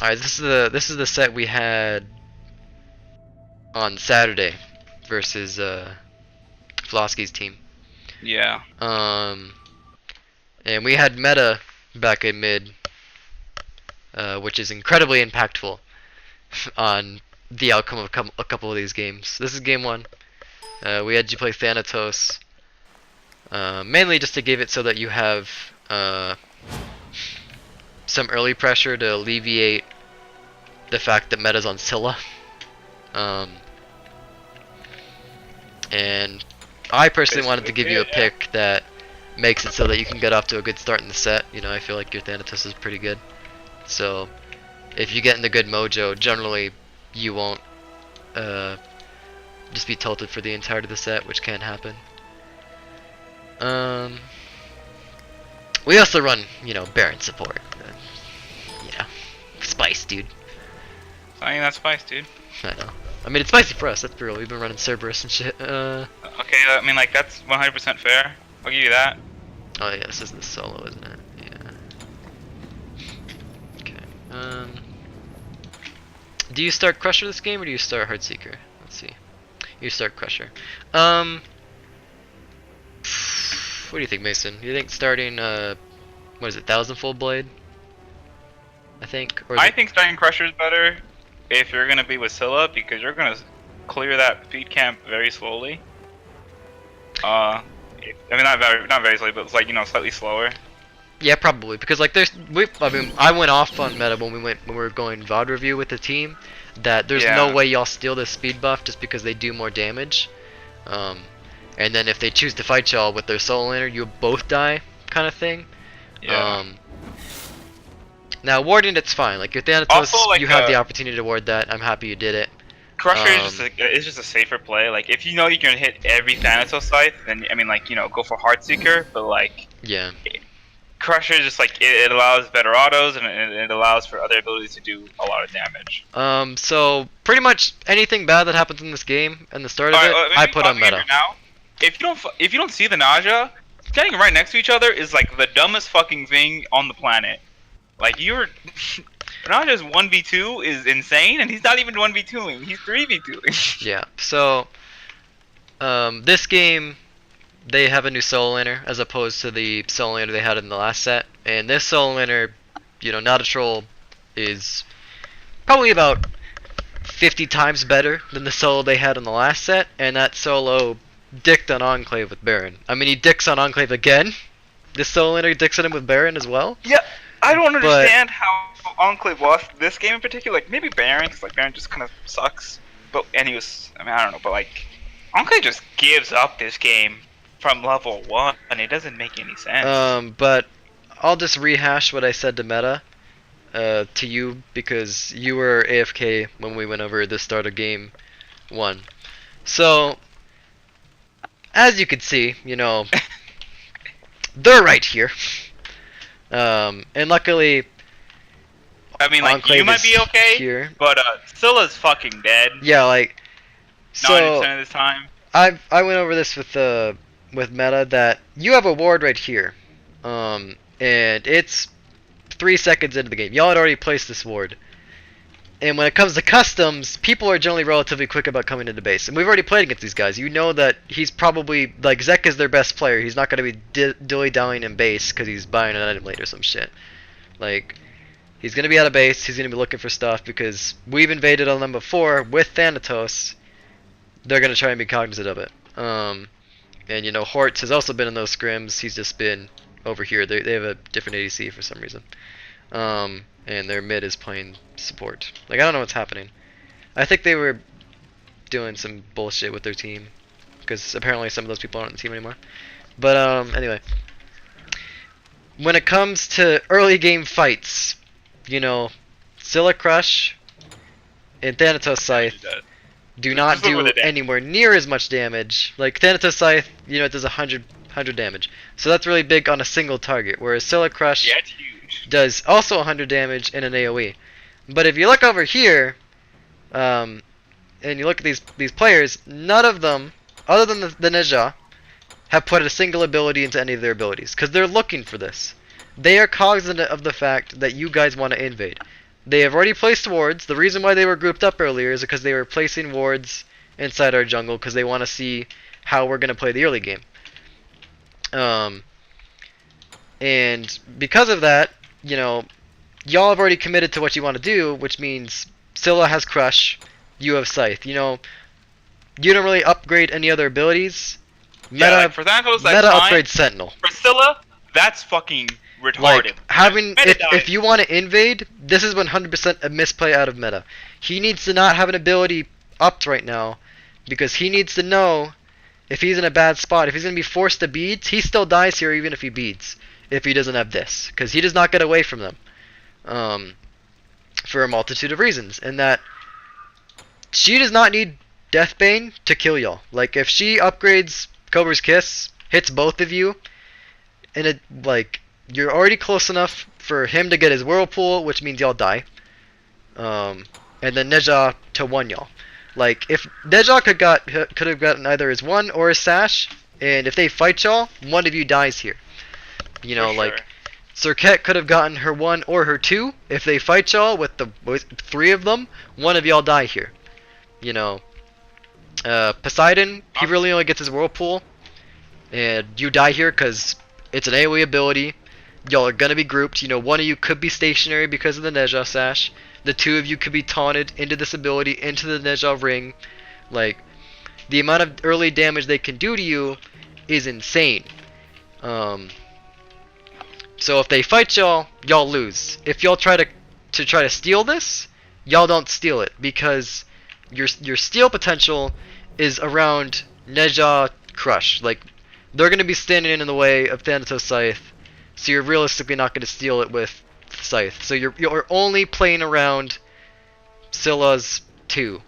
Alright, this is the set we had on Saturday versus Flawsky's team. Yeah. And we had meta back in mid, which is incredibly impactful on the outcome of a couple of these games. This is game 1. We had you play Thanatos, mainly just to give it so that you have some early pressure to alleviate the fact that meta's on Scylla. And I personally wanted to give you a pick that makes it so that you can get off to a good start in the set. You know, I feel like your Thanatos is pretty good. So if you get in the good mojo, generally you won't just be tilted for the entirety of the set, which can happen. We also run, you know, Baron support. You know, spice, dude. I mean, that's spice, dude. I know. I mean, it's spicy for us, that's real. We've been running Cerberus and shit. Okay, I mean, like, that's 100% fair. I'll give you that. Oh yeah, this is the solo, isn't it? Yeah. Okay. Do you start Crusher this game, or do you start Heartseeker? Let's see. You start Crusher. What do you think, Mason? You think starting, what is it, Thousandfold Blade? I think? Or I think starting Crusher is better if you're going to be with Scylla, because you're going to clear that feed camp very slowly. I mean, not very slowly, but it's like, you know, slightly slower. Yeah, probably, because like I mean, I went off on meta when we were going VOD review with the team, that there's no way y'all steal this speed buff just because they do more damage. And then if they choose to fight y'all with their soul laner, you both die, kind of thing. Yeah. Now warding, it's fine. Like your Thanatos, Also, like, you had the opportunity to ward that. I'm happy you did it. Crusher is just a safer play. Like, if you know you can hit every Thanatos scythe, then I mean, like, you know, go for Heartseeker. But like, yeah, Crusher is just like it allows better autos, and it allows for other abilities to do a lot of damage. So pretty much anything bad that happens in this game and the start of it, I put on meta. Now, if you don't see the nausea, standing right next to each other is like the dumbest fucking thing on the planet. Like, Naja's 1v2 is insane, and he's not even 1v2ing, he's 3v2ing. Yeah, so this game they have a new solo laner as opposed to the solo laner they had in the last set, and this solo laner, you know, not a troll, is probably about 50 times better than the solo they had in the last set, and that solo dicked on Enclave with Baron. I mean, he dicks on Enclave again. This solo laner dicks on him with Baron as well. Yeah, I don't understand how Enclave lost this game in particular. Like, maybe Baron, because like Baron just kind of sucks. But I mean, I don't know. But like, Enclave just gives up this game from level 1, and it doesn't make any sense. But I'll just rehash what I said to meta to you, because you were AFK when we went over the start of game 1. So as you can see, you know, they're right here. And luckily, I mean, like, Enclave you might be okay, here. But Scylla's fucking dead. Yeah, like, so 90% of this time. I went over this with meta, that you have a ward right here, and it's 3 seconds into the game. Y'all had already placed this ward. And when it comes to customs, people are generally relatively quick about coming into base. And we've already played against these guys. You know that he's probably, like, Zek is their best player. He's not going to be dilly-dallying in base because he's buying an item late or some shit. Like, he's going to be out of base. He's going to be looking for stuff because we've invaded on them before with Thanatos. They're going to try and be cognizant of it. And, you know, Hortz has also been in those scrims. He's just been over here. They have a different ADC for some reason. And their mid is playing support. Like, I don't know what's happening. I think they were doing some bullshit with their team, because apparently some of those people aren't on the team anymore. But anyway, when it comes to early game fights, you know, Scylla Crush and Thanatos Scythe do not do anywhere near as much damage. Like, Thanatos Scythe, you know, it does 100 damage. So that's really big on a single target, whereas Scylla Crush does also 100 damage in an AoE. But if you look over here, and you look at these players, none of them, other than the Ninja, have put a single ability into any of their abilities, because they're looking for this. They are cognizant of the fact that you guys want to invade. They have already placed wards. The reason why they were grouped up earlier is because they were placing wards inside our jungle because they want to see how we're going to play the early game. And because of that, you know, y'all have already committed to what you want to do, which means Scylla has Crush, you have Scythe. You know, you don't really upgrade any other abilities. Yeah, like for Thanatos, that's meta fine. upgrades Sentinel. For Scylla, that's fucking retarded. Like, having if you want to invade, this is 100% a misplay out of meta. He needs to not have an ability upped right now, because he needs to know if he's in a bad spot. If he's going to be forced to beads, he still dies here even if he beads. If he doesn't have this, because he does not get away from them, for a multitude of reasons, and that she does not need Deathbane to kill y'all. Like, if she upgrades Cobra's Kiss, hits both of you, and it, like, you're already close enough for him to get his Whirlpool, which means y'all die, and then Neja to 1 y'all. Like, if Neja could have gotten either his 1 or his Sash, and if they fight y'all, one of you dies here. You know, like, Serket could have gotten her 1 or her 2. If they fight y'all with 3 of them, one of y'all die here. You know, Poseidon, he really only gets his Whirlpool, and you die here because it's an AoE ability. Y'all are gonna be grouped. You know, one of you could be stationary because of the Neja Sash. The 2 of you could be taunted into this ability, into the Neja ring. Like, the amount of early damage they can do to you is insane. So if they fight y'all, y'all lose. If y'all try to steal this, y'all don't steal it, because your steal potential is around Neja Crush. Like, they're gonna be standing in the way of Thanatos Scythe, so you're realistically not gonna steal it with Scythe. So you're only playing around Scylla's 2,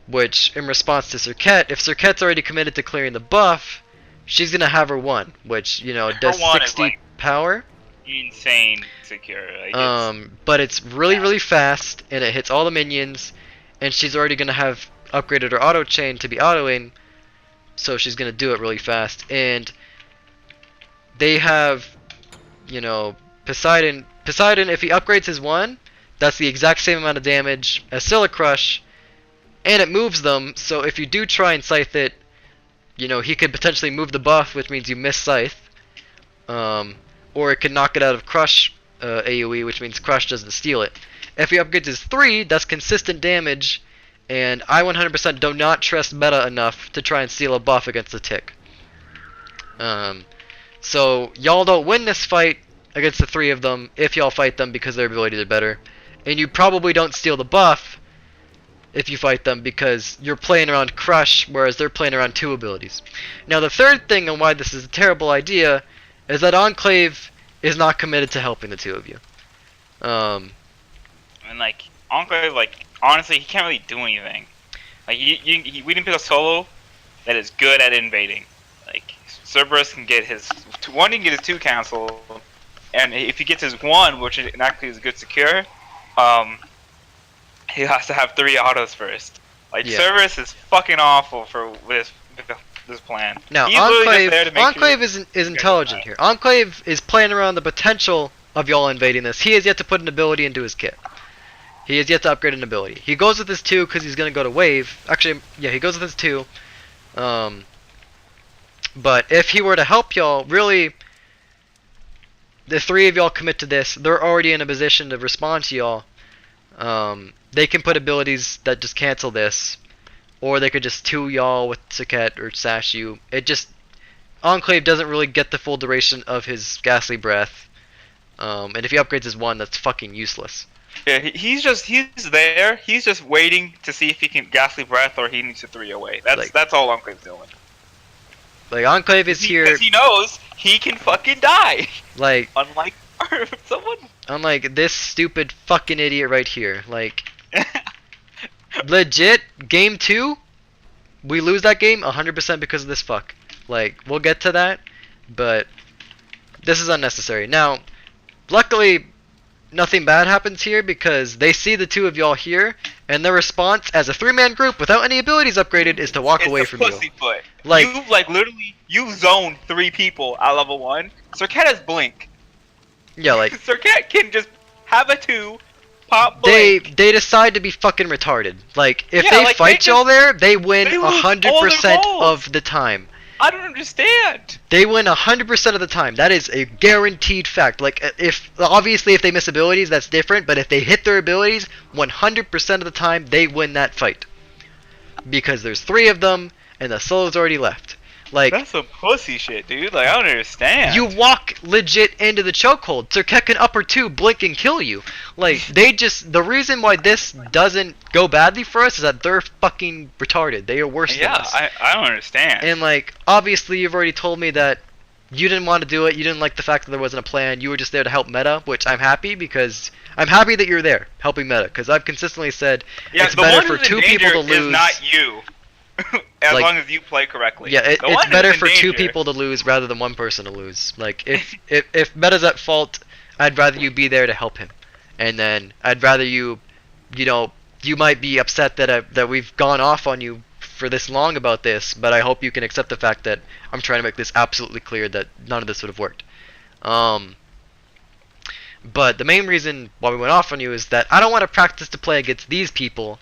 which in response to Serket, if Serket's already committed to clearing the buff, she's gonna have her 1, which, you know, does 60 like power. Insane secure. Like, but it's really fast, and it hits all the minions, and she's already gonna have upgraded her auto chain to be autoing, so she's gonna do it really fast. And they have, you know, Poseidon, if he upgrades his 1, that's the exact same amount of damage as Scylla Crush, and it moves them, so if you do try and Scythe it, you know, he could potentially move the buff, which means you miss Scythe. Or it can knock it out of Crush AoE, which means Crush doesn't steal it. If he upgrades his 3, that's consistent damage, and I 100% do not trust meta enough to try and steal a buff against the Tick. So y'all don't win this fight against the 3 of them if y'all fight them because their abilities are better, and you probably don't steal the buff if you fight them because you're playing around Crush, whereas they're playing around 2 abilities. Now the third thing on why this is a terrible idea is that Enclave is not committed to helping the 2 of you. And like Enclave, like, honestly, he can't really do anything. Like, we didn't pick a solo that is good at invading. Like, Cerberus can get his 1, he can get his 2 cancel, and if he gets his 1, which actually is good secure, he has to have 3 autos first. Like, yeah. Cerberus is fucking awful for this plan. Now, Enclave is intelligent here. Enclave is playing around the potential of y'all invading this. He has yet to put an ability into his kit. He has yet to upgrade an ability. He goes with his 2 because he's going to go to wave. Actually, yeah, he goes with his 2. But if he were to help y'all, really, the 3 of y'all commit to this. They're already in a position to respond to y'all. They can put abilities that just cancel this. Or they could just 2 y'all with Serket or Sash you. It just... Enclave doesn't really get the full duration of his Ghastly Breath. And if he upgrades his 1, that's fucking useless. Yeah, he's there. He's just waiting to see if he can Ghastly Breath or he needs to 3 away. That's all Enclave's doing. Like, Enclave is here... Because he knows he can fucking die. Like... Unlike someone... Unlike this stupid fucking idiot right here. Like... Legit, game 2, we lose that game 100% because of this fuck. Like, we'll get to that, but this is unnecessary. Now, luckily, nothing bad happens here because they see the 2 of y'all here, and their response as a 3-man group without any abilities upgraded is to walk away from you. Pussyfoot. Like, you, like, literally, you zone 3 people at level 1. Serket has Blink. Yeah, like... Serket can just have a 2, pop. They Like, decide to be fucking retarded. Like, if Yeah, they like, fight they y'all just- there, they win they lose all their 100% goals. of the time. I don't understand. They win 100% of the time. That is a guaranteed fact. Like, if obviously if they miss abilities, that's different. But if they hit their abilities, 100% of the time they win that fight. Because there's 3 of them, and the solo's already left. Like, That's some pussy shit, dude. Like, I don't understand. you walk legit into the chokehold. Serket can upper 2, blink, and kill you. Like, the reason why this doesn't go badly for us is that they're fucking retarded. They are worse than us. I don't understand. And, like, obviously you've already told me that you didn't want to do it. You didn't like the fact that there wasn't a plan. You were just there to help meta, which I'm happy because I'm happy that you're there helping meta. Because I've consistently said it's better for 2 people to lose. Is not you. As Like, long as you play correctly. Yeah, The it's one better who's in for 2 danger- people to lose rather than 1 person to lose. Like, if meta's at fault, I'd rather you be there to help him. And then I'd rather you know, you might be upset that we've gone off on you for this long about this, but I hope you can accept the fact that I'm trying to make this absolutely clear that none of this would have worked. But the main reason why we went off on you is that I don't want to practice to play against these people.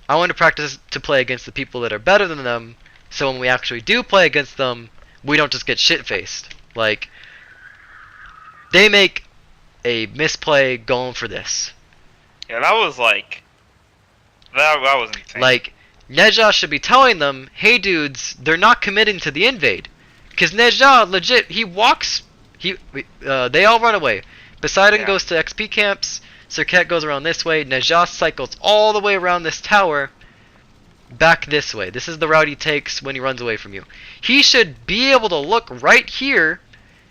I want to practice to play against the people that are better than them, so when we actually do play against them, we don't just get shit-faced. Like, they make a misplay going for this. Yeah, that was like... That was insane. Like, Neja should be telling them, hey dudes, they're not committing to the invade. Because Neja, legit, he walks, they all run away. Poseidon goes to XP camps, Serket goes around this way, Neja cycles all the way around this tower, back this way. This is the route he takes when he runs away from you. He should be able to look right here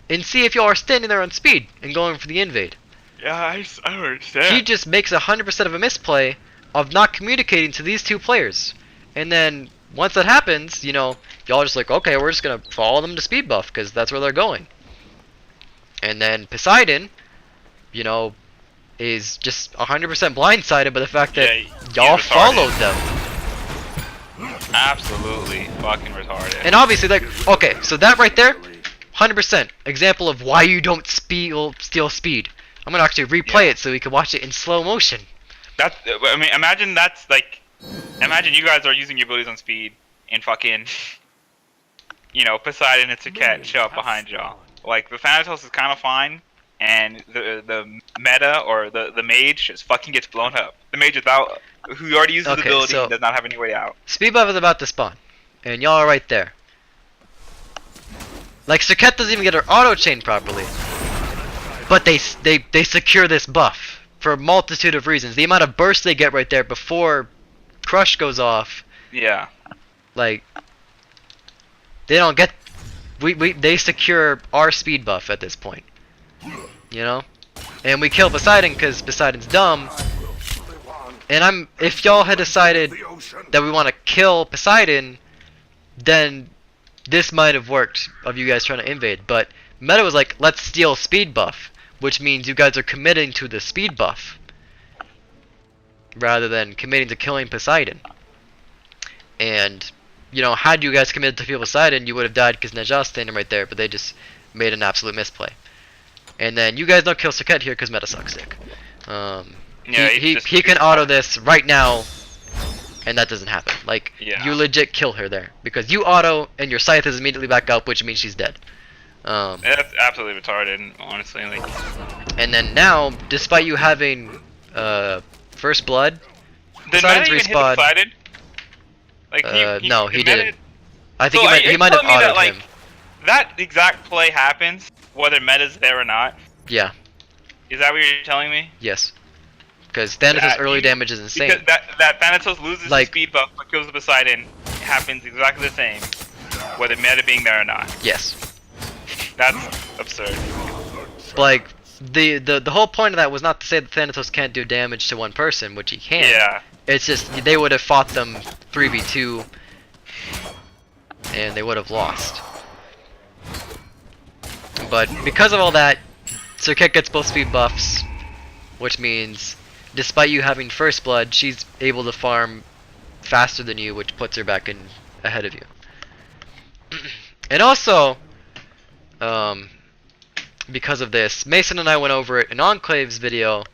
and see if y'all are standing there on speed and going for the invade. Yeah, I don't understand. He just makes 100% of a misplay of not communicating to these 2 players. And then, once that happens, you know, y'all are just like, okay, we're just gonna follow them to speed buff, because that's where they're going. And then Poseidon, you know, is just 100% blindsided by the fact that y'all followed them. Absolutely fucking retarded. And obviously, like, okay, so that right there, 100% example of why you don't steal speed. I'm gonna actually replay it so we can watch it in slow motion. That's, I mean, imagine that's like, imagine you guys are using your abilities on speed and fucking, you know, Poseidon and Serket show up behind y'all. Like, the Thanatos is kind of fine, and the meta or the mage just fucking gets blown up. The mage without, who already uses the ability so does not have any way out. Speed buff is about to spawn, and y'all are right there. Like, Serket doesn't even get her auto chain properly, but they secure this buff for a multitude of reasons. The amount of burst they get right there before Crush goes off. Yeah. Like, they don't get. They secure our speed buff at this point. You know, and we kill Poseidon because Poseidon's dumb. And if y'all had decided that we want to kill Poseidon, then this might have worked of you guys trying to invade. But meta was like, let's steal speed buff, which means you guys are committing to the speed buff rather than committing to killing Poseidon. And, you know, had you guys committed to kill Poseidon, you would have died because Neja's standing right there, but they just made an absolute misplay. And then you guys don't kill Serket here because meta sucks dick. Yeah, he can auto this right now, and that doesn't happen. Like, you legit kill her there because you auto and your scythe is immediately back up, which means she's dead. That's absolutely retarded, honestly. Like, and then now, despite you having first blood, did meta even hit Poseidon? Like, no, he didn't. I think so he might have autoed like, him. That exact play happens whether meta's there or not. Yeah. Is that what you're telling me? Yes. Because Thanatos' early damage is insane. Because that Thanatos loses the speed buff but kills the Poseidon happens exactly the same, whether meta being there or not. Yes. That's absurd. Like, the whole point of that was not to say that Thanatos can't do damage to one person, which he can. Yeah. It's just they would have fought them 3v2, and they would have lost. But because of all that, Serket gets both speed buffs, which means despite you having first blood, she's able to farm faster than you, which puts her back in ahead of you. And also, because of this, Mason and I went over it in Enclave's video.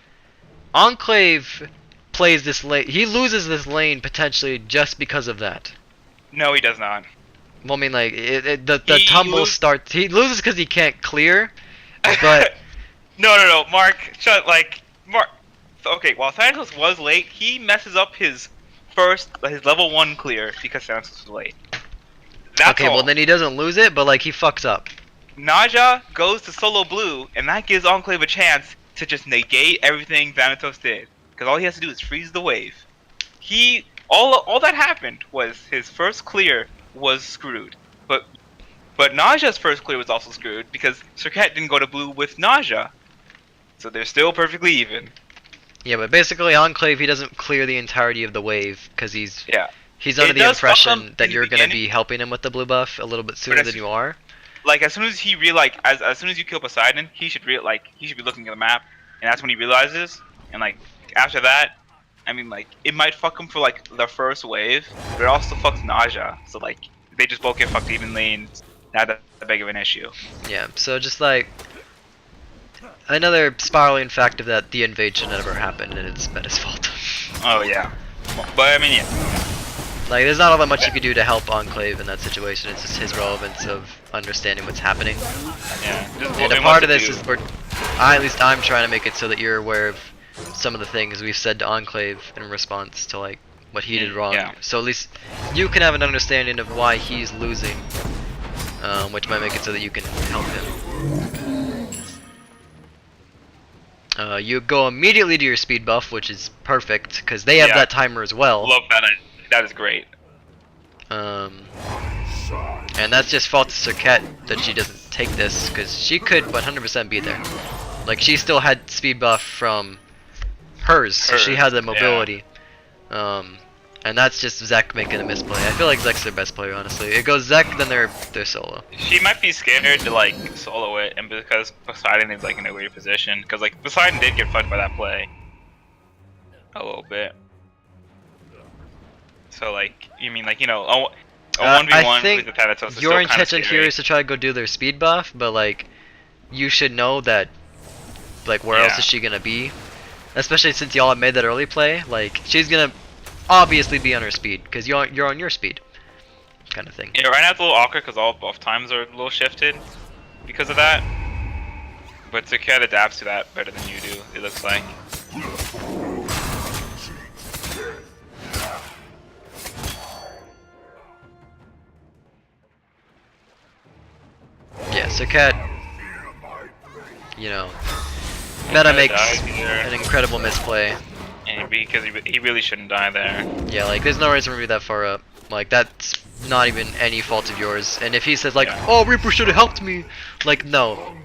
Enclave plays this lane. He loses this lane potentially just because of that. No, he does not. Well, I mean, like the tumble starts. He loses because he can't clear, but no, Mark, Mark. Okay, while Thanatos was late, he messes up his level 1 clear because Thanatos was late. That's okay, all. well then he doesn't lose it, but like he fucks up. Naja goes to solo blue, and that gives Enclave a chance to just negate everything Thanatos did, because all he has to do is freeze the wave. All that happened was his first clear was screwed, but Naja's first clear was also screwed because Serket didn't go to blue with Naja, so they're still perfectly even. Yeah, but basically Enclave, he doesn't clear the entirety of the wave because he's under the impression that you're gonna be helping him with the blue buff a little bit sooner than you are. Like as soon as he as soon as you kill Poseidon, he should be looking at the map, and that's when he realizes. And like after that, I mean, like it might fuck him for like the first wave, but it also fucks Naja. So like they just both get fucked evenly, and not that big of an issue. Yeah. So just like another spiraling fact of that, the invade should never happen, and it's Meta's fault. Oh yeah, but I mean yeah. Like, there's not all that much you could do to help Enclave in that situation. It's just his relevance of understanding what's happening. Yeah. And a part of this is at least I'm trying to make it so that you're aware of some of the things we've said to Enclave in response to like what he did wrong. Yeah. So at least you can have an understanding of why he's losing, which might make it so that you can help him. You go immediately to your speed buff, which is perfect because they have that timer as well. Love that. That is great. And that's just fault to Serket that she doesn't take this, because she could 100% be there. Like, she still had speed buff from hers, so she had the mobility. And that's just Zek making a misplay. I feel like Zek's their best player, honestly. It goes Zek, then they're solo. She might be scared to like solo it, and because Poseidon is like in a weird position, because like Poseidon did get fucked by that play a little bit. So like, you mean like, you know, a 1v1 with the Thanatos is your intention here is to try to go do their speed buff, but like, you should know that, like, where else is she gonna be? Especially since y'all have made that early play, like, she's gonna obviously be on her speed, because you're on your speed, kind of thing. Yeah, right now it's a little awkward because all buff times are a little shifted because of that. But Serket adapts to that better than you do, it looks like. Yeah, Serket, you know, Meta makes an incredible misplay. And because he really shouldn't die there. Yeah, like, there's no reason to be that far up. Like, that's not even any fault of yours. And if he says, like, oh, Reaper should have helped me, like, no.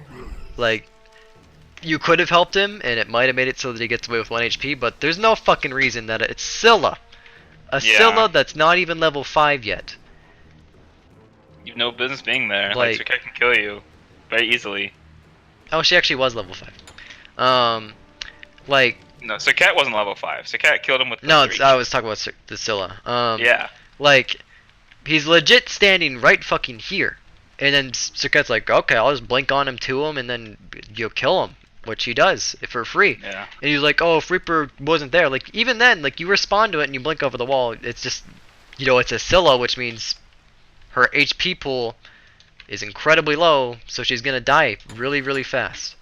Like, you could have helped him, and it might have made it so that he gets away with 1 HP, but there's no fucking reason that it's Scylla. Scylla that's not even level 5 yet. You have no business being there. Like Serket can kill you very easily. Oh, she actually was level 5. Like... No, Serket wasn't level 5. Serket killed him with the No, I was talking about the Scylla. Yeah. Like, he's legit standing right fucking here. And then Serket's like, okay, I'll just blink on him to him, and then you'll kill him. Which he does, for free. Yeah. And he's like, oh, if Reaper wasn't there, like, even then, like, you respond to it and you blink over the wall, it's just, you know, it's a Scylla, which means her HP pool is incredibly low, so she's gonna die really, really fast.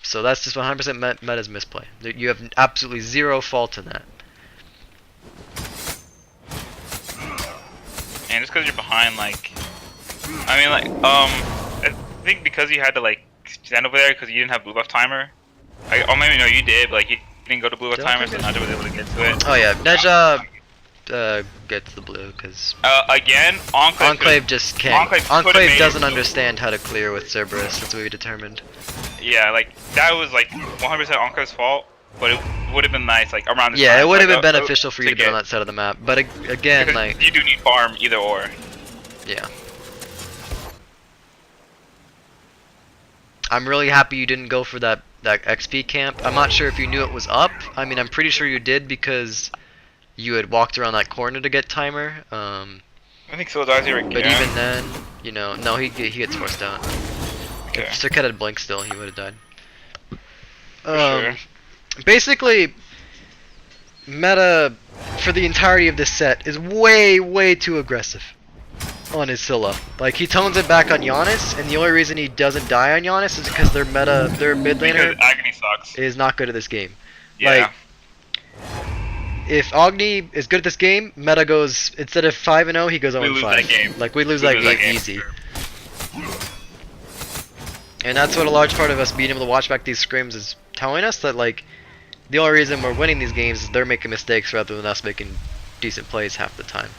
So that's just 100% Meta's misplay. You have absolutely zero fault in that. And just because you're behind, like, I mean, like, I think because you had to like stand over there because you didn't have blue buff timer. Or maybe no, you did, but like you didn't go to blue buff timer, so Naja was able to get to it. Oh yeah, Naja gets the blue because again, Enclave just can't. Enclave doesn't understand how to clear with Cerberus. That's what we determined. Yeah, like that was like 100% Enclave's fault, but it would have been nice like around this time. Yeah, it would have been beneficial for you to be on that side of the map. But again, like you do need farm either or. Yeah. I'm really happy you didn't go for that XP camp. I'm not sure if you knew it was up. I mean, I'm pretty sure you did because you had walked around that corner to get timer. I think so. But even then, you know, no, he gets forced out. Okay. If Serket had blink still, he would have died. Sure. basically, meta for the entirety of this set is way too aggressive on his Scylla. Like, he tones it back on Giannis, and the only reason he doesn't die on Giannis is because their mid laner Because Agony sucks. is not good at this game. Yeah. Like, if Agni is good at this game, meta goes, instead of 5-0, he goes 0-5. We lose that game. Like, we lose that game easy. And that's what a large part of us being able to watch back these scrims is telling us, that, like, the only reason we're winning these games is they're making mistakes rather than us making decent plays half the time.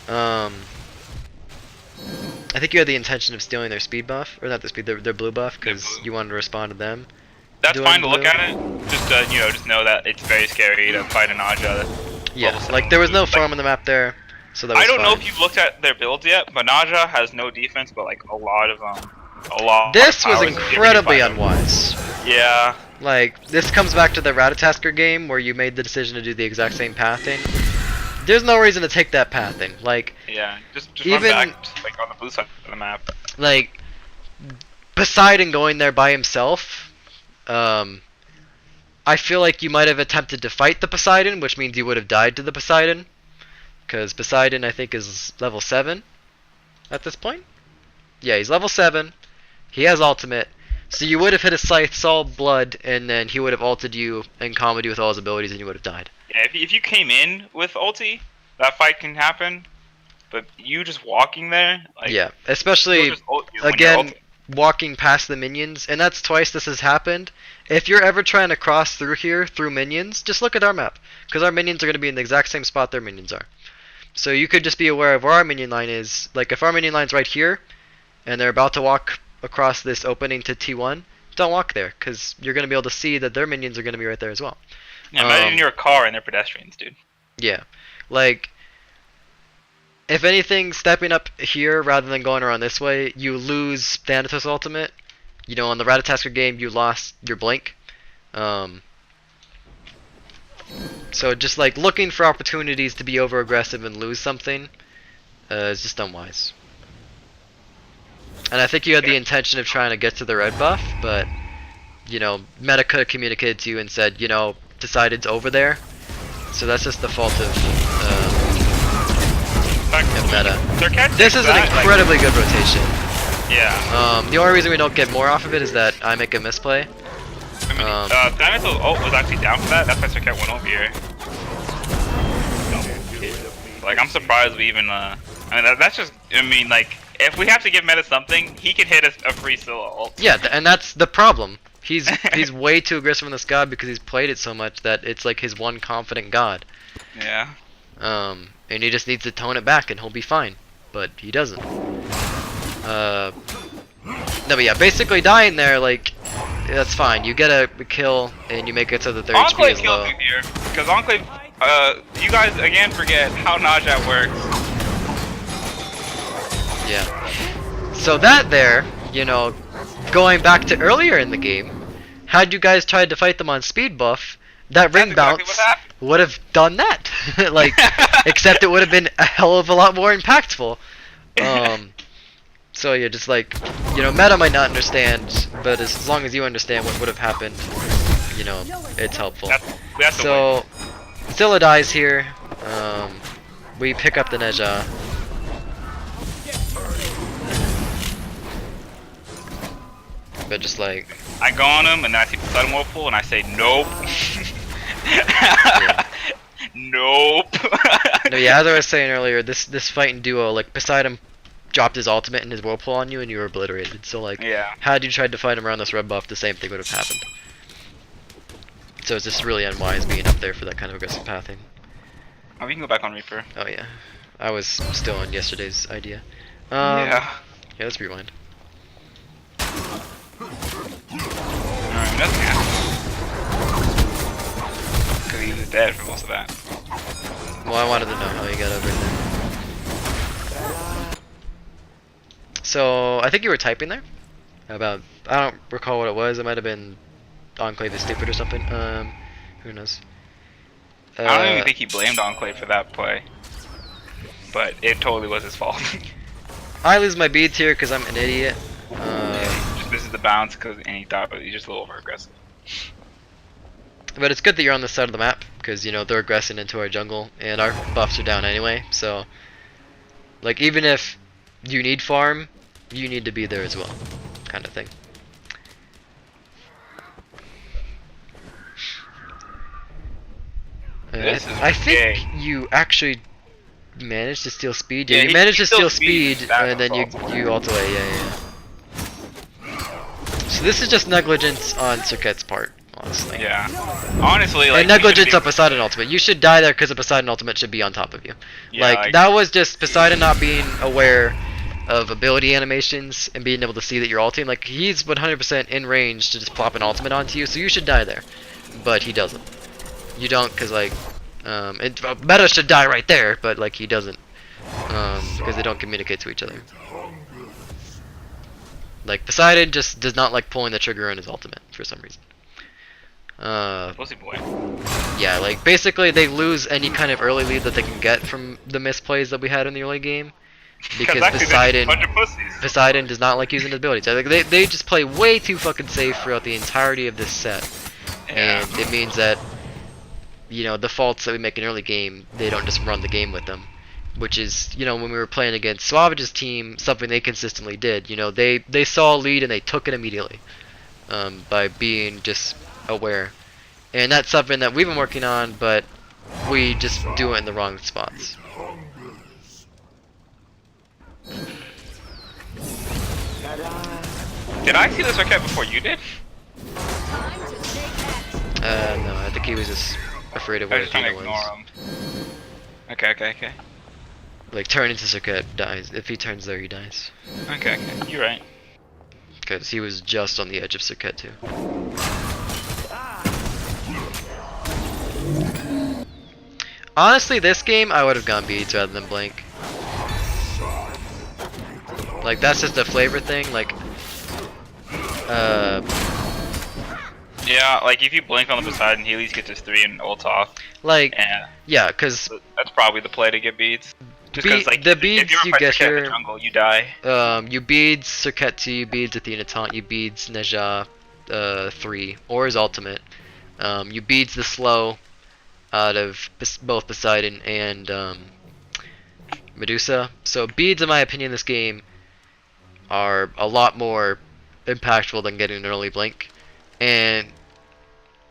I think you had the intention of stealing their speed buff, or not their speed, their blue buff, because you wanted to respond to them. That's fine to look at it. Just just know that it's very scary to fight an Naja. Yeah, like there was no farm on the map there, so that was I don't know fine. if you've looked at their builds yet, but Naja has no defense, but like a lot of This was powers incredibly to fight them. unwise. Yeah. Like, this comes back to the Ratatasker game where you made the decision to do the exact same pathing. There's no reason to take that pathing. Like, Yeah, just even run back like on the blue side of the map. like Poseidon going there by himself, I feel like you might have attempted to fight the Poseidon, which means you would have died to the Poseidon, because Poseidon I think is level 7 at this point. Yeah, he's level 7. He has ultimate, so you would have hit a Scythe, saw blood, and then he would have ulted you and comboed you with all his abilities, and you would have died. Yeah, if you came in with ulti, that fight can happen. But you just walking there, like, Yeah, especially you'll just ult you when you're again ulting. walking past the minions, and that's twice this has happened. If you're ever trying to cross through here through minions, just look at our map, because our minions are going to be in the exact same spot their minions are. So you could just be aware of where our minion line is. Like if our minion line's right here, and they're about to walk across this opening to T1, don't walk there, because you're going to be able to see that their minions are going to be right there as well. Yeah, imagine you're a car and they're pedestrians, dude. Yeah, like if anything, stepping up here rather than going around this way, you lose Thanatos ultimate. You know, on the Ratatasker game, you lost your blink. So just like looking for opportunities to be over aggressive and lose something is just unwise. And I think you had the intention of trying to get to the red buff, but you know, meta could have communicated to you and said, you know, Poseidon's over there. So that's just the fault of meta. This is an incredibly good rotation. Yeah. The only reason we don't get more off of it is that I make a misplay. I mean, Thanatos ult was actually down for that. That's why Serket went over here. Like, I'm surprised we even, I mean, that's just, I mean, like, if we have to give meta something, he can hit us a free Scylla ult. Yeah, and that's the problem. He's way too aggressive on this god because he's played it so much that it's like his one confident god. Yeah. And he just needs to tone it back and he'll be fine. But he doesn't. No, but yeah, basically dying there, like, that's fine. You get a kill and you make it so that their HP is low. Enclave here, because Enclave, you guys again forget how Najat works. Yeah. So that there, you know, going back to earlier in the game, had you guys tried to fight them on speed buff, that ring bounce would have done that. Like, except it would have been a hell of a lot more impactful. So yeah, just like, you know, meta might not understand, but as long as you understand what would have happened, you know, it's helpful. That's So, Scylla dies here. We pick up the Neja. But just like, I go on him and then I see the sudden whirlpool and I say nope. yeah. Nope. No, yeah, as I was saying earlier, this fight in duo, like Poseidon dropped his ultimate and his whirlpool on you and you were obliterated. So like, yeah. had you tried to fight him around this red buff, the same thing would have happened. So it's just really unwise being up there for that kind of aggressive pathing. Oh, we can go back on Reaper. Oh yeah, I was still on yesterday's idea. Yeah. Yeah, let's rewind. Alright, nothing happened. Because he was dead for most of that. Well, I wanted to know how he got over there. So, I think you were typing there? About, I don't recall what it was, it might have been Enclave is stupid or something, who knows. I don't even think he blamed Enclave for that play. But it totally was his fault. I lose my beads here because I'm an idiot. Yeah, just misses the bounce because he thought he was just a little over aggressive. But it's good that you're on this side of the map, because, you know, they're aggressing into our jungle, and our buffs are down anyway, so... Like, even if you need farm, you need to be there as well, kind of thing. I think you actually managed to steal speed. Yeah, you managed to steal speed, and then you ult away. Yeah. So this is just negligence on Circuit's part, honestly. Yeah. Honestly, like, and negligence on Poseidon ultimate. You should die there because the Poseidon ultimate should be on top of you. Yeah, like that was just Poseidon not being aware of ability animations and being able to see that you're ulting. Like he's 100% in range to just plop an ultimate onto you, so you should die there. But he doesn't. You don't, because like Meta should die right there, but like he doesn't, because they don't communicate to each other. Like Poseidon just does not like pulling the trigger on his ultimate for some reason. Pussy boy. Yeah, like basically they lose any kind of early lead that they can get from the misplays that we had in the early game, because Poseidon does not like using his abilities. Like they just play way too fucking safe throughout the entirety of this set, and it means that, you know, the faults that we make in early game, they don't just run the game with them. Which is, you know, when we were playing against Swavage's team, something they consistently did. You know, they saw a lead and they took it immediately, by being just aware. And that's something that we've been working on, but we just do it in the wrong spots. Did I see this Circuit before you did? No, I think he was just afraid of where Athena was. Okay. Like, turn into Circuit, dies. If he turns there, he dies. Okay, you're right. Because he was just on the edge of Circuit, too. Honestly, this game, I would have gone beads rather than blink. Like, that's just a flavor thing, like... Yeah, like, if you blink on the Poseidon, he at least gets his 3 and ult off. Like, yeah, because... That's probably the play to get beads. Just because, like, the beads if you get here, in the jungle, you die. You beads Circuit 2, you beads Athena taunt, you beads Neja 3, or his ultimate. You beads the slow out of both Poseidon and Medusa. So beads, in my opinion, in this game are a lot more impactful than getting an early blink. And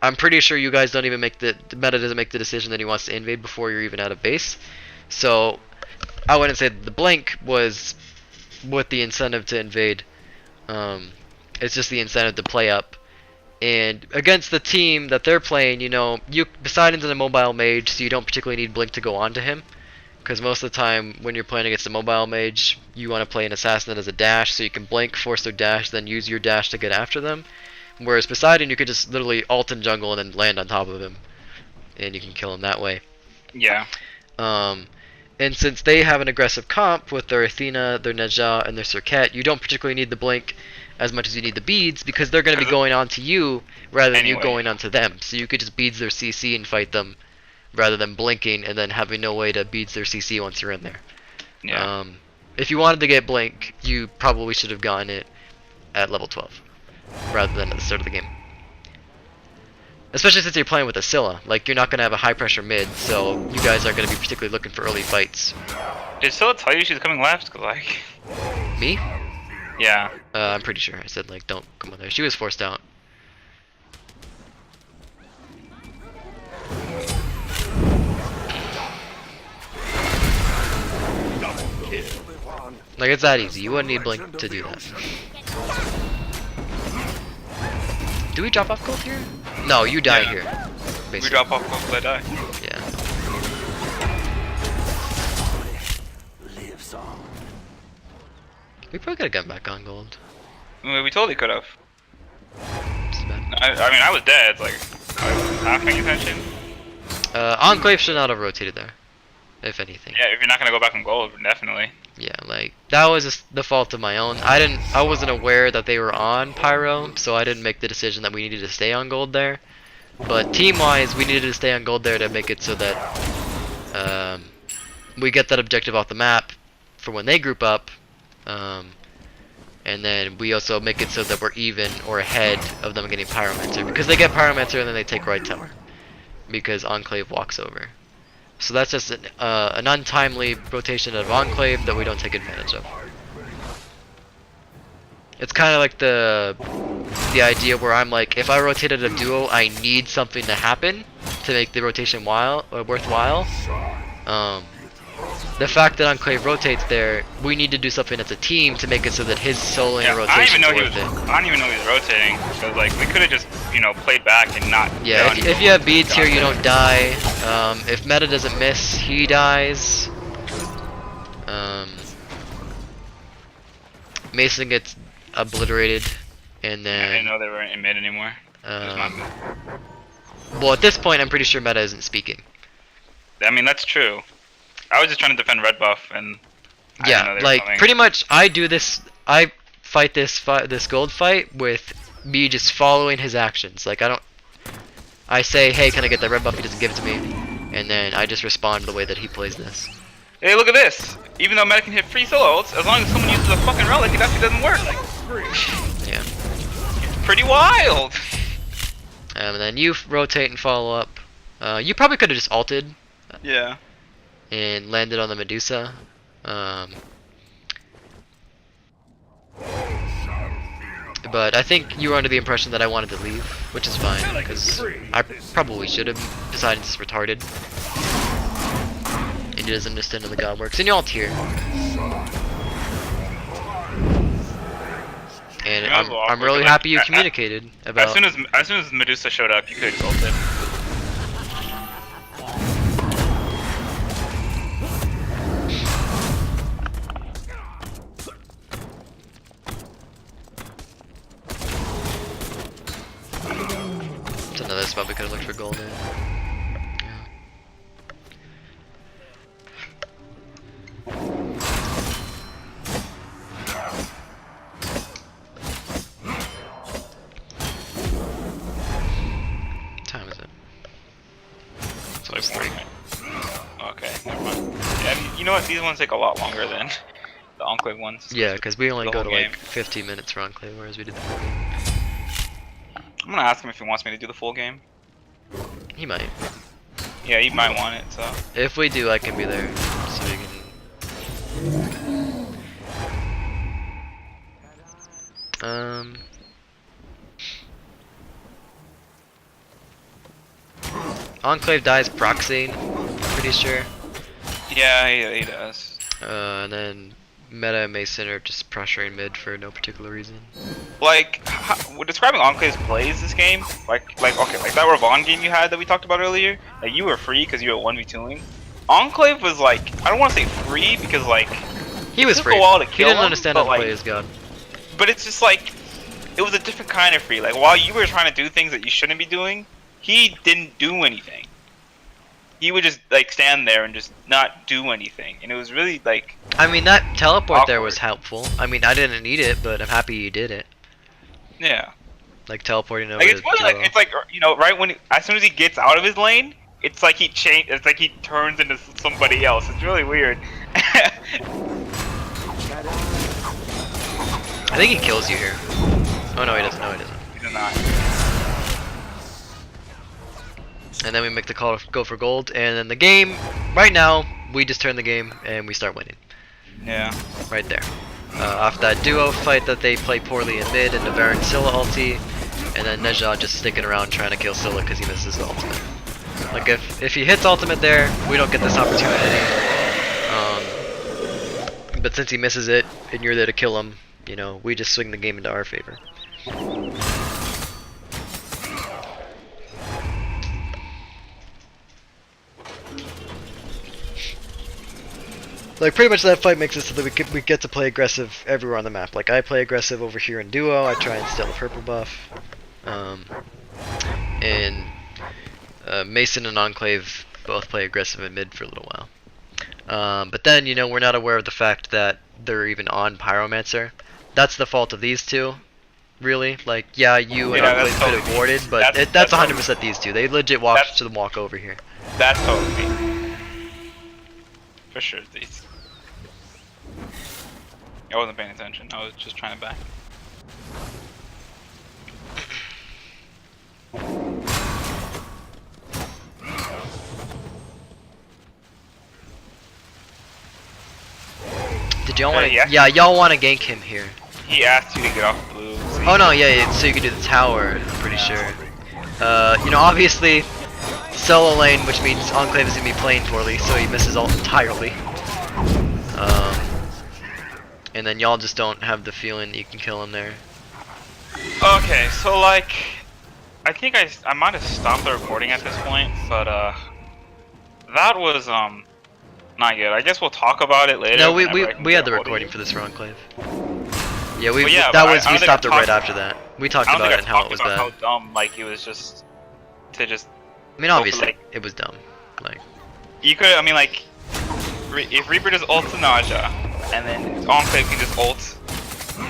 I'm pretty sure you guys don't even make the meta doesn't make the decision that he wants to invade before you're even out of base. So I wouldn't say the blink was with the incentive to invade. It's just the incentive to play up. And against the team that they're playing, you know, Poseidon's a mobile mage, so you don't particularly need blink to go onto him. Because most of the time, when you're playing against a mobile mage, you want to play an assassin that has a dash, so you can blink, force their dash, then use your dash to get after them. Whereas Poseidon, you could just literally ult in jungle and then land on top of him, and you can kill him that way. Yeah. And since they have an aggressive comp with their Athena, their Neja, and their Circuit, you don't particularly need the blink as much as you need the beads, because they're going to be going on to you rather than you going on to them. So you could just beads their CC and fight them, rather than blinking and then having no way to beads their CC once you're in there. Yeah. If you wanted to get blink, you probably should have gotten it at level 12, rather than at the start of the game. Especially since you're playing with a Scylla. Like, you're not going to have a high pressure mid, so you guys aren't going to be particularly looking for early fights. Did Scylla tell you she's coming left? 'Cause, like... Me? Yeah. I'm pretty sure. I said, like, don't come on there. She was forced out. Like, it's that easy. You wouldn't need blink to do that. Do we drop off gold here? No, you die here. Basically. We drop off gold, I die. Yeah. We probably could have gotten back on gold. We totally could have. I mean, I was dead. Like, I was not paying attention. Enclave should not have rotated there, if anything. Yeah, if you're not gonna go back on gold, definitely. Yeah, like that was just the fault of my own. I wasn't aware that they were on Pyro, so I didn't make the decision that we needed to stay on gold there. But team-wise, we needed to stay on gold there to make it so that we get that objective off the map for when they group up. And then we also make it so that we're even or ahead of them getting Pyromancer. Because they get Pyromancer and then they take right tower. Because Enclave walks over. So that's just an untimely rotation of Enclave that we don't take advantage of. It's kind of like the idea where I'm like, if I rotated a duo, I need something to happen to make the rotation worthwhile. The fact that Enclave rotates there, we need to do something as a team to make it so that his soloing rotation is worth it. I don't even know he was rotating. Because like we could have just played back and not. Yeah, if you have beads here, you don't die. If meta doesn't miss, he dies. Mason gets obliterated, and then. I didn't know they weren't in mid anymore. Well, at this point, I'm pretty sure meta isn't speaking. I mean, that's true. I was just trying to defend red buff, and yeah, like pretty much, I do this. I fight this gold fight with me just following his actions. Like I say, hey, can I get that red buff? He doesn't give it to me, and then I just respond the way that he plays this. Hey, look at this! Even though meta can hit free solo ults, as long as someone uses a fucking relic, it actually doesn't work. Yeah. It's pretty wild. And then you rotate and follow up. You probably could have just ulted. Yeah. And landed on the Medusa. But I think you were under the impression that I wanted to leave, which is fine, because I probably should have decided it's retarded. He doesn't understand how the god works. And you ult here. And I'm really happy you communicated about. As soon as Medusa showed up, you could have ulted. It's another spot we could have looked for gold in. Time is it? It's like 40 minutes. Okay, never mind. Yeah, you know what? These ones take a lot longer than the Enclave ones. Yeah, because we only go to like 15 minutes for Enclave, whereas we did the full game. I'm gonna ask him if he wants me to do the full game. He might. Yeah, he might want it, so. If we do, I can be there, so we can. Enclave dies proxying, pretty sure. Yeah, he does. And then Meta and Mason are just pressuring mid for no particular reason. Like, we're describing Enclave's plays this game, like okay, like that Ravon game you had that we talked about earlier, like you were free because you were 1v2ing. Enclave was like, I don't want to say free because like, he was free. He didn't understand how to play his god. But it's just like, it was a different kind of free. Like while you were trying to do things that you shouldn't be doing, he didn't do anything. He would just like stand there and just not do anything, and it was really like. I mean, that teleport there was helpful. I mean, I didn't need it, but I'm happy you did it. Yeah. Like teleporting over. Like it's like you know, right when as soon as he gets out of his lane, it's like he It's like he turns into somebody else. It's really weird. I think he kills you here. Oh no, he doesn't. No, he doesn't. He does not. And then we make the call to go for gold, and then the game, right now, we just turn the game and we start winning. Yeah. Right there. Off that duo fight that they play poorly in mid, and the Baron Scylla ulti, and then Nejad just sticking around trying to kill Scylla because he misses the ultimate. Like if he hits ultimate there, we don't get this opportunity. But since he misses it, and you're there to kill him, you know, we just swing the game into our favor. Like pretty much that fight makes it so that we get to play aggressive everywhere on the map. Like I play aggressive over here in duo. I try and steal the purple buff, and Mason and Enclave both play aggressive in mid for a little while. But then you know we're not aware of the fact that they're even on Pyromancer. That's the fault of these two, really. Like yeah, you and Enclave could have warded, but that's 100% these two. They legit walk over here. That's totally for sure these. I wasn't paying attention. I was just trying to back. Did y'all want to? Yeah, y'all want to gank him here. He asked you to get off blue. So Oh no, yeah, so you can do the tower. I'm pretty sure. You know, obviously, solo lane, which means Enclave is gonna be playing poorly, so he misses ult entirely. And then y'all just don't have the feeling that you can kill him there. Okay, so like, I think I might have stopped the recording at this point, but that was not good. I guess we'll talk about it later. No, we had the recording for this for Enclave. Yeah, we stopped it right after that. We talked about it and how it was bad. How dumb, like it was just to just. I mean, obviously, it was dumb. Like you could, I mean, like if Reaper just ults the Nausea, and then Enclave can just ult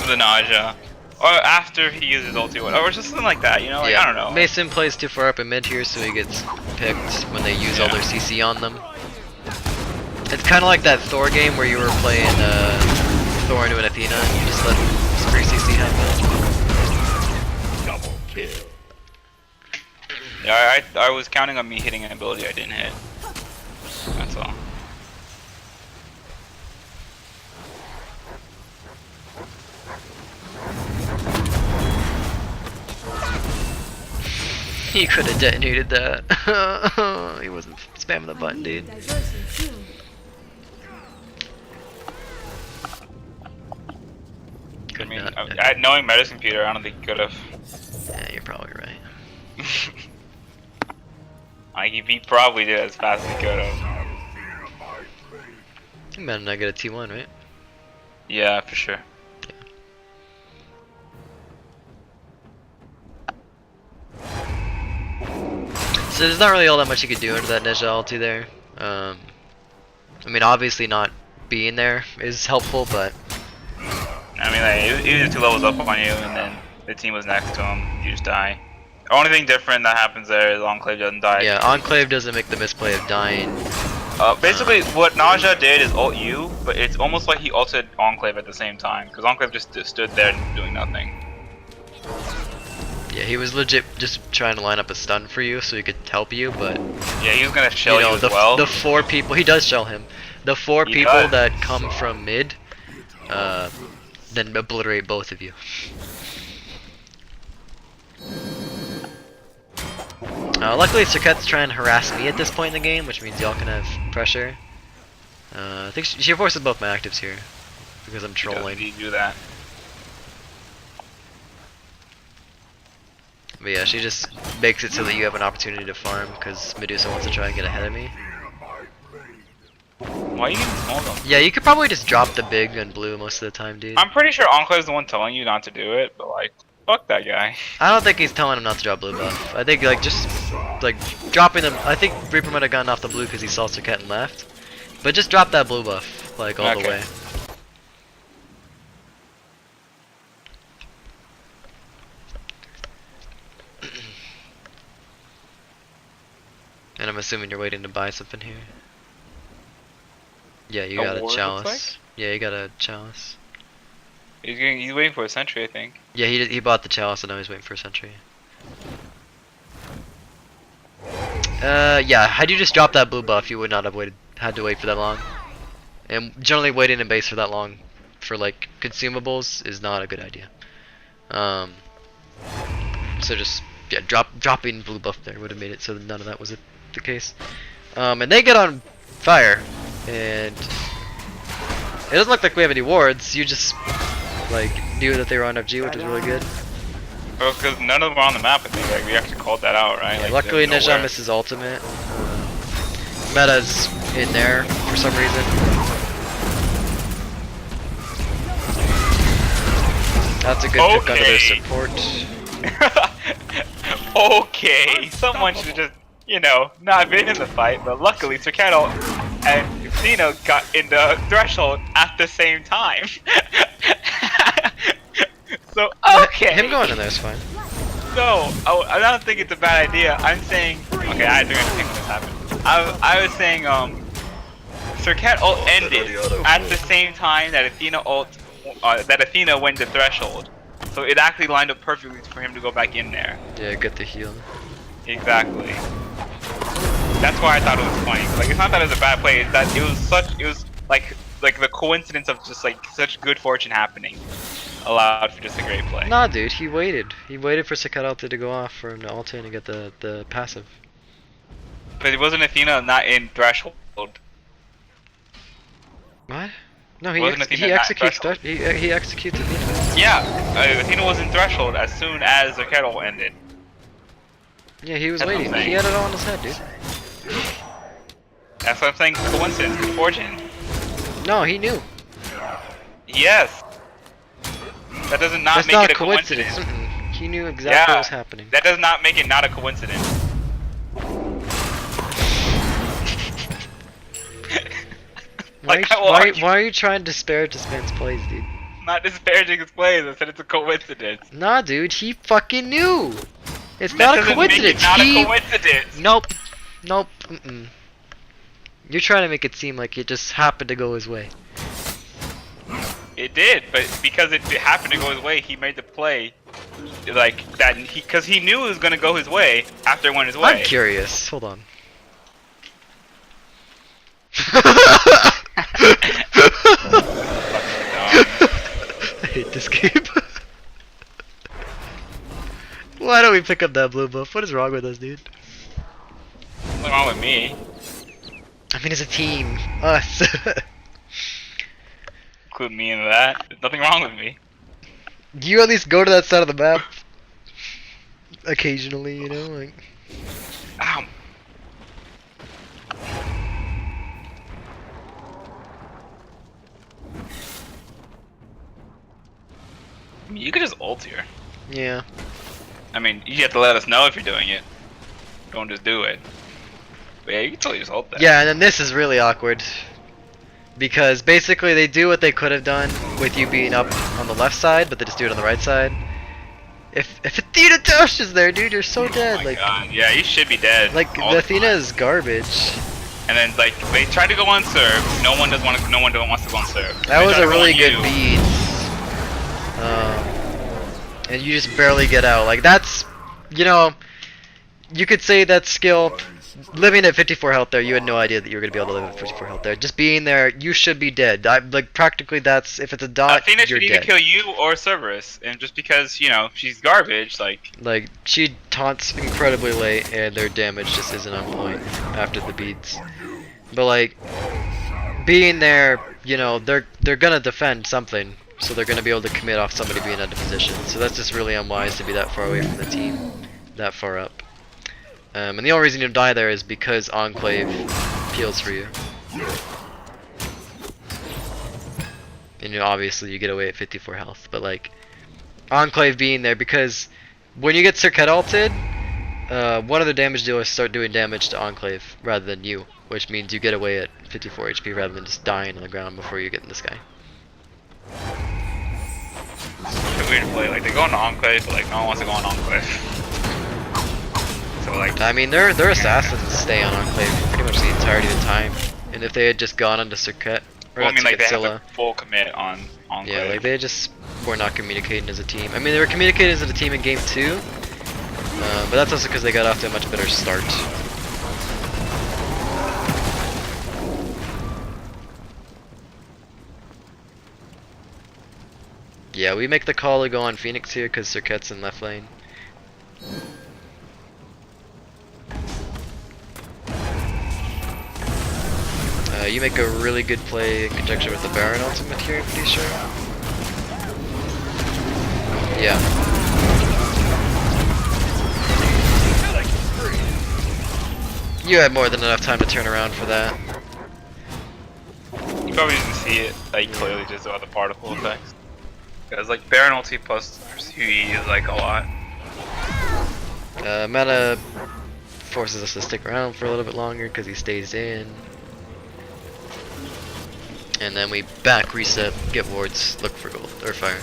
the Nausea, or after he uses ulti, or just something like that. You know, like, yeah. I don't know. Mason plays too far up in mid here, so he gets picked when they use all their CC on them. It's kind of like that Thor game where you were playing Thor into an Athena, and you just let free CC happen. Double kill. Yeah, I was counting on me hitting an ability I didn't hit. That's all. He could have detonated that. He wasn't spamming the button, dude. I mean, knowing Meta's computer, I don't think he could have. Yeah, you're probably right. Like, he probably did as fast as he could have. You better not get a T1, right? Yeah, for sure. So there's not really all that much you could do under that Ninja ulti there. I mean, obviously not being there is helpful, but... I mean, like, he was 2 levels up on you, and then the team was next to him, you just die. The only thing different that happens there is Enclave doesn't die. Yeah, Enclave doesn't make the misplay of dying. Basically, what Nausea did is ult you, but it's almost like he ulted Enclave at the same time, because Enclave just stood there doing nothing. Yeah, he was legit just trying to line up a stun for you so he could help you, but... Yeah, he was gonna shell you as well. The 4 people... He does shell him. The 4 people that come from mid, then obliterate both of you. Luckily, Cirquette's trying to harass me at this point in the game, which means y'all can have pressure. I think she forces both my actives here, because I'm trolling. You do that. But yeah, she just makes it so that you have an opportunity to farm, because Medusa wants to try and get ahead of me. Why are you getting small though? Yeah, you could probably just drop the big and blue most of the time, dude. I'm pretty sure Enclave's the one telling you not to do it, but like, fuck that guy. I don't think he's telling him not to drop blue buff. I think like just like dropping them. I think Reaper might have gotten off the blue because he saw Cirquette and left. But just drop that blue buff like all the way. And I'm assuming you're waiting to buy something here. Yeah, you got a chalice. Like? Yeah, you got a chalice. He's waiting for a sentry, I think. Yeah, he bought the chalice and now he's waiting for a sentry. Yeah, had you just dropped that blue buff, you would not have had to wait for that long. And generally waiting in base for that long for like consumables is not a good idea. So just yeah, dropping blue buff there would have made it so none of that was the case. And they get on fire, and it doesn't look like we have any wards. You just like knew that they were on FG, which was really good. Well, because none of them are on the map, I think. Like, we actually called that out, right? Yeah, like, luckily, Neja misses ultimate. Meta's in there for some reason. That's a good pick under their support. Okay, someone should just, you know, not been in the fight, but luckily Cirquette and Xeno got in the threshold at the same time. So, okay. Him going in there is fine. No, I don't think it's a bad idea. I'm saying, okay, I think when this happened. I was saying, Cirquette ult ended at the same time that Athena ult that Athena went to threshold. So it actually lined up perfectly for him to go back in there. Yeah, get the heal. Exactly. That's why I thought it was funny. Like, it's not that it was a bad play. It's that it was like the coincidence of just like such good fortune happening allowed for just a great play. Nah, dude, he waited. He waited for Sakat ulti to go off for him to ulti and get the passive. But it wasn't Athena not in threshold. What? No, he Wasn't Athena not executes. threshold? He executes Athena. Yeah, Athena was in threshold as soon as the kettle ended. Yeah, he was That's what waiting. I'm saying. He had it all in his head, dude. That's what I'm saying. Coincidence, good fortune. No, he knew. Yes. That does not That's make not it a coincidence. Mm-mm. He knew exactly what was happening. That does not make it not a coincidence. Why are you trying to disparage this man's plays, dude? Not disparaging his plays. I said it's a coincidence. Nah, dude, he fucking knew. It's That not a doesn't make it coincidence. not a coincidence. Nope. Nope. Mm-mm. You're trying to make it seem like it just happened to go his way. It did, but because it happened to go his way, he made the play like that. Because he knew it was gonna go his way after it went his way. I'm curious. Hold on. I hate this game. Why don't we pick up that blue buff? What is wrong with us, dude? What's wrong with me? I mean, as a team, us. Include me in that. There's nothing wrong with me. Do you at least go to that side of the map? Occasionally, you know, like. Ow. I mean, you could just ult here. Yeah. I mean, you have to let us know if you're doing it. Don't just do it. But yeah, you can totally just ult that. Yeah, and then this is really awkward. Because basically they do what they could have done with you being up on the left side, but they just do it on the right side. If Athena dashes there, dude, you're so dead. Oh my Like, God. Yeah, you should be dead. like all the the Athena time. is garbage. And then like they tried to go on serve. No one wants to go on serve. That They was tried a to go really on good you. beat. And you just barely get out. Like, that's, you know, you could say that skill. Living at 54 health there, you had no idea that you were going to be able to live at 54 health there. Just being there, you should be dead. Like, practically that's, if it's a dot, Athena you're should either dead. kill you or Cerberus, and just because, you know, she's garbage, like... Like, she taunts incredibly late, and their damage just isn't on point after the beats. But, like, being there, you know, they're gonna defend something, so they're gonna be able to commit off somebody being out of position. So that's just really unwise to be that far away from the team, that far up. And the only reason you die there is because Enclave peels for you. And you know, obviously you get away at 54 health, but like, Enclave being there, because when you get Circuit ulted, one of the damage dealers start doing damage to Enclave rather than you, which means you get away at 54 HP rather than just dying on the ground before you get in this guy. It's a weird play, like, they go into Enclave, but like, no one wants to go on Enclave. So like... I mean, their assassins stay on Enclave pretty much the entirety of the time, and if they had just gone onto Circuit, or Well, I mean, like, they have Scylla, a full commit on Enclave. yeah, like they just were not communicating as a team. I mean, they were communicating as a team in game 2, but that's also because they got off to a much better start. Yeah, we make the call to go on Phoenix here because Circuit's in left lane. You make a really good play in conjunction with the Baron ultimate here, I'm pretty sure. Yeah. You had more than enough time to turn around for that. You probably didn't see it, like, clearly just about the particle effects. Because, like, Baron ulti plus QE is, like, a lot. Meta forces us to stick around for a little bit longer because he stays in. And then we back reset, get wards, look for gold, or fire.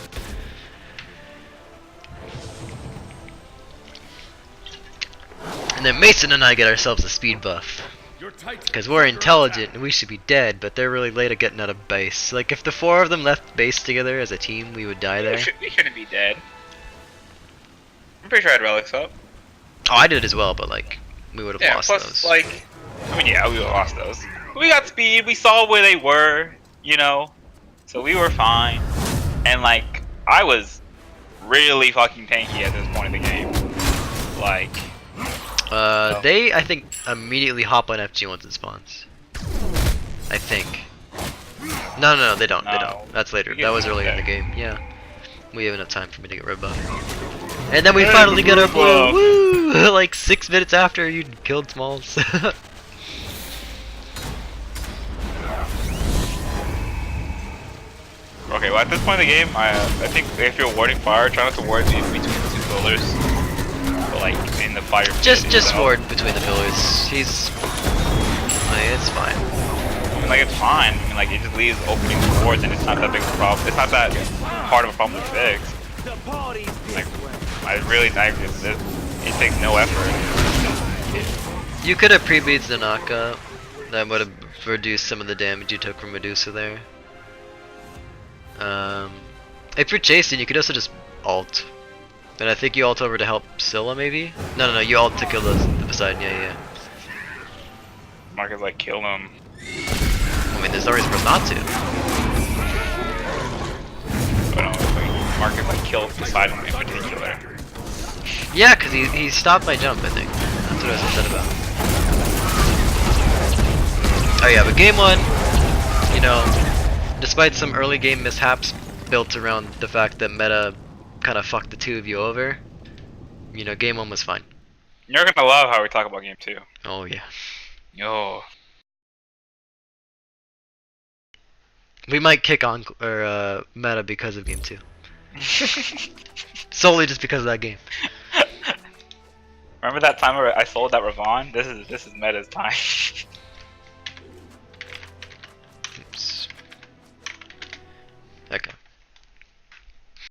And then Mason and I get ourselves a speed buff. Your Because we're intelligent and we should be dead, but they're really late at getting out of base. Like, if the 4 of them left base together as a team, we would die there. We shouldn't be dead. I'm pretty sure I had relics up. Oh, I did as well, but like, we would have lost plus, those. like, I mean, yeah, we would have lost those. We got speed, we saw where they were, you know? So we were fine. And, like, I was really fucking tanky at this point in the game. Like... They, I think, immediately hop on FG once it spawns. I think. No, they don't. They don't. That's later. That was earlier in the game. Yeah. We have enough time for me to get red buff. And then we finally get our blow. Woo! Like 6 minutes after you killed Smalls. Okay, well at this point in the game, I think if you're warding fire, try not to ward between the 2 pillars. But like in the fire. just ward between the pillars. He's. It's fine. I mean, like it's fine. I mean, like it just leaves openings for wards, and it's not that big of a problem. It's not that hard of a problem to fix. Like, it takes no effort. You could have pre-beads the knockup. That would have reduced some of the damage you took from Medusa there. If you're chasing, you could also just ult. And I think you ult over to help Scylla, maybe? No, you ult to kill the Poseidon, yeah. Marcus like kill him. I mean, there's no reason for us not to. But no, Marcus like killed Poseidon in particular. Yeah, because he stopped my jump, I think. That's what I was upset about. Oh yeah, but game 1, you know, despite some early game mishaps built around the fact that meta kind of fucked the 2 of you over, you know, game 1 was fine. You're gonna love how we talk about game 2. Oh yeah. Yo. We might kick on meta because of game 2. Solely just because of that game. Remember that time where I sold that Ravon? This is meta's time. Oops. Okay.